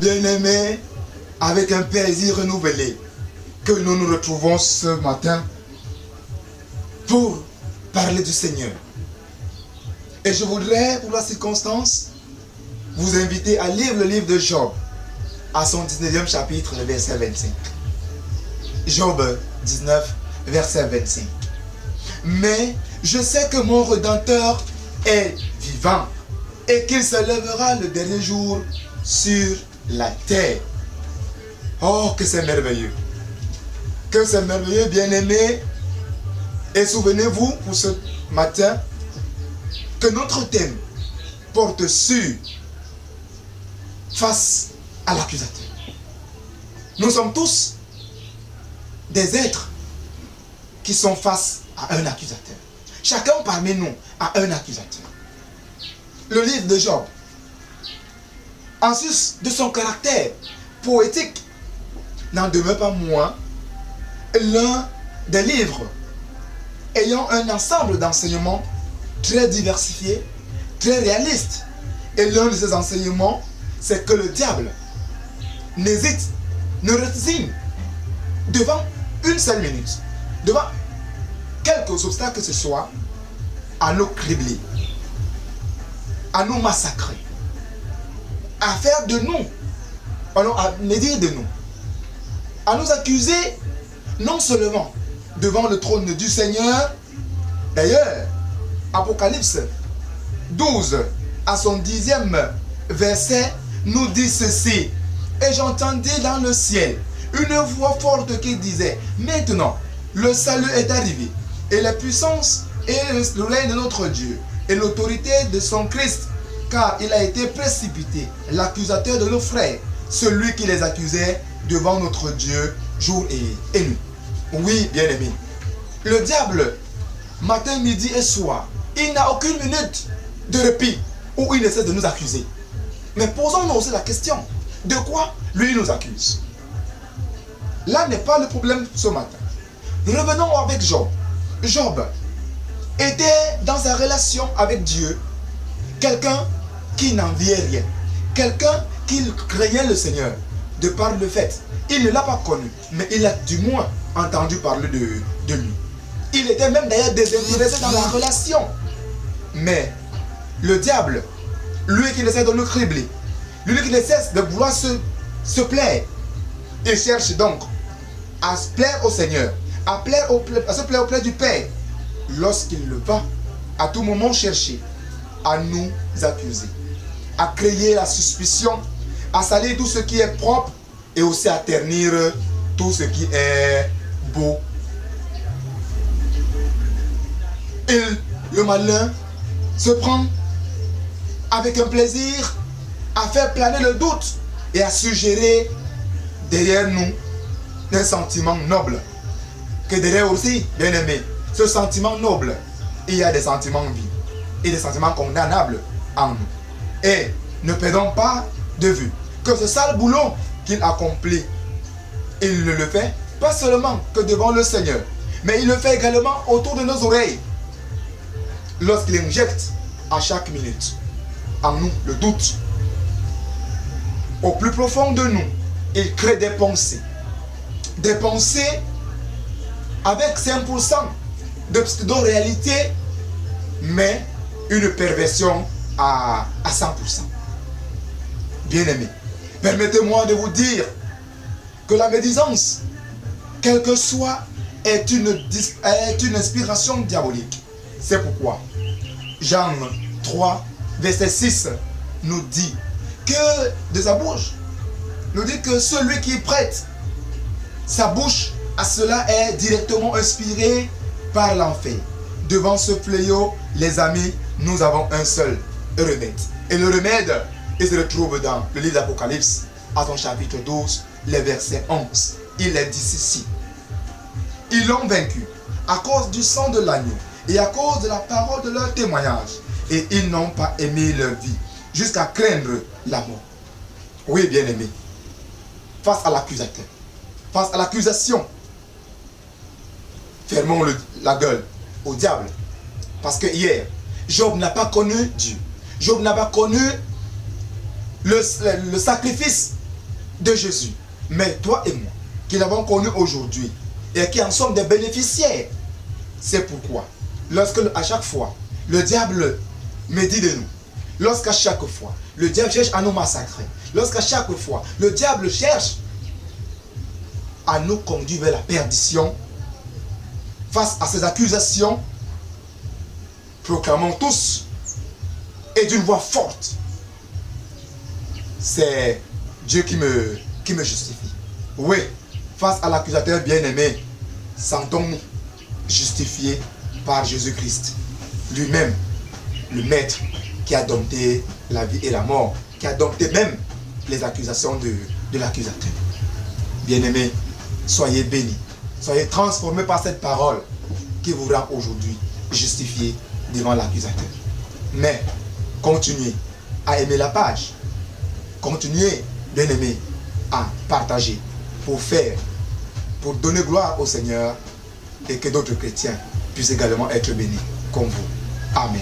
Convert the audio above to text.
Bien-aimés, avec un plaisir renouvelé que nous nous retrouvons ce matin pour parler du Seigneur. Et je voudrais, pour la circonstance, vous inviter à lire le livre de Job, à son 19e chapitre, le verset 25. Job 19, verset 25. Mais je sais que mon Rédempteur est vivant et qu'il se lèvera le dernier jour sur la terre. Oh, que c'est merveilleux! Que c'est merveilleux, bien-aimés! Et souvenez-vous, pour ce matin, que notre thème porte sur face à l'accusateur. Nous sommes tous des êtres qui sont face à un accusateur. Chacun parmi nous a un accusateur. Le livre de Job, en sus de son caractère poétique, n'en demeure pas moins l'un des livres ayant un ensemble d'enseignements très diversifiés, très réalistes. Et l'un de ces enseignements, c'est que le diable n'hésite, ne résigne devant une seule minute, devant quelques obstacles que ce soit, à nous cribler, à nous massacrer, à faire de nous, à médire de nous, à nous accuser, non seulement devant le trône du Seigneur. D'ailleurs, Apocalypse 12, à son 10e verset, nous dit ceci. Et j'entendis dans le ciel une voix forte qui disait: maintenant, le salut est arrivé, et la puissance et le règne de notre Dieu, et l'autorité de son Christ, car il a été précipité, l'accusateur de nos frères, celui qui les accusait devant notre Dieu jour et nuit. Oui, bien-aimés, le diable, matin, midi et soir, il n'a aucune minute de répit où il essaie de nous accuser. Mais posons-nous aussi la question, de quoi lui nous accuse? Là n'est pas le problème ce matin. Revenons avec Job. Job était dans sa relation avec Dieu quelqu'un qui n'enviait rien, quelqu'un qui craignait le Seigneur, de par le fait, il ne l'a pas connu, mais il a du moins entendu parler de lui. Il était même d'ailleurs désintéressé dans la relation. Mais le diable, lui qui essaie de nous cribler, lui qui ne cesse de vouloir se plaire, il cherche donc à se plaire au Seigneur, à se plaire auprès du Père, lorsqu'il le va à tout moment chercher à nous accuser, à créer la suspicion, à salir tout ce qui est propre et aussi à ternir tout ce qui est beau. Le malin se prend avec un plaisir à faire planer le doute et à suggérer derrière nous un sentiment noble. Que derrière aussi, bien aimé, ce sentiment noble, il y a des sentiments vides et des sentiments condamnables en nous. Et ne perdons pas de vue que ce sale boulot qu'il accomplit, il ne le fait pas seulement que devant le Seigneur, mais il le fait également autour de nos oreilles. Lorsqu'il injecte à chaque minute en nous le doute, au plus profond de nous, il crée des pensées avec 5% de pseudo-réalité, mais une perversion à 100%. Bien-aimés, permettez-moi de vous dire que la médisance, quelle que soit, est une inspiration diabolique. C'est pourquoi Jean 3, verset 6 nous dit que de sa bouche, nous dit que celui qui prête sa bouche à cela est directement inspiré par l'enfer. Devant ce fléau, les amis, nous avons un seul remède. Et le remède, il se retrouve dans le livre d'Apocalypse, à son chapitre 12, les versets 11. Il est dit ceci: ils l'ont vaincu à cause du sang de l'agneau et à cause de la parole de leur témoignage, et ils n'ont pas aimé leur vie jusqu'à craindre la mort. Oui, bien-aimé, face à l'accusateur, face à l'accusation, fermons la gueule au diable. Parce que hier, Job n'a pas connu Dieu. Job n'a pas connu le sacrifice de Jésus. Mais toi et moi, qui l'avons connu aujourd'hui et qui en sommes des bénéficiaires, c'est pourquoi, lorsque à chaque fois, le diable me dit de nous, lorsqu'à chaque fois, le diable cherche à nous massacrer, lorsqu'à chaque fois, le diable cherche à nous conduire vers la perdition, face à ces accusations, proclamons tous et d'une voix forte, c'est Dieu qui me justifie. Oui, face à l'accusateur bien-aimé, sentons-nous justifiés par Jésus-Christ, lui-même, le Maître qui a dompté la vie et la mort, qui a dompté même les accusations de l'accusateur. Bien-aimés, soyez bénis, soyez transformés par cette parole qui vous rend aujourd'hui justifiés devant l'accusateur. Mais continuez à aimer la page, continuez, bien-aimés, à partager pour donner gloire au Seigneur et que d'autres chrétiens puissent également être bénis comme vous. Amen.